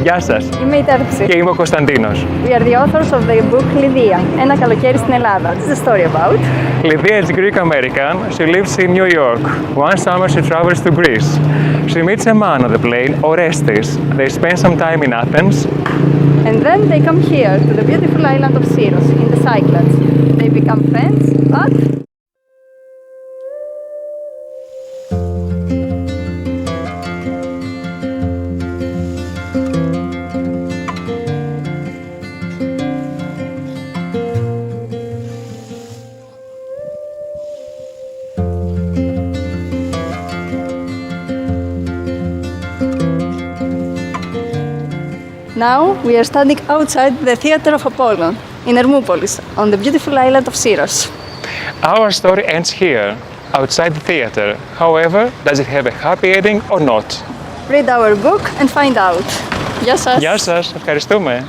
Γεια σας. Είμαι η Τέρψη. Και είμαι ο Κωνσταντίνος. We are the authors of the book LYDIA, ένα καλοκαίρι στην Ελλάδα. What's the story about? Lydia is Greek-American. She lives in New York. One summer she travels to Greece. She meets a man on the plane, Orestes. They spend some time in Athens. And then they come here to the beautiful island of Syros in the Cyclades. They become friends, but now we are standing outside the Theater of Apollon in Hermopolis on the beautiful island of Syros. Our story ends here, outside the theater. However, does it have a happy ending or not? Read our book and find out. Γεια σας! Γεια σας, ευχαριστούμε.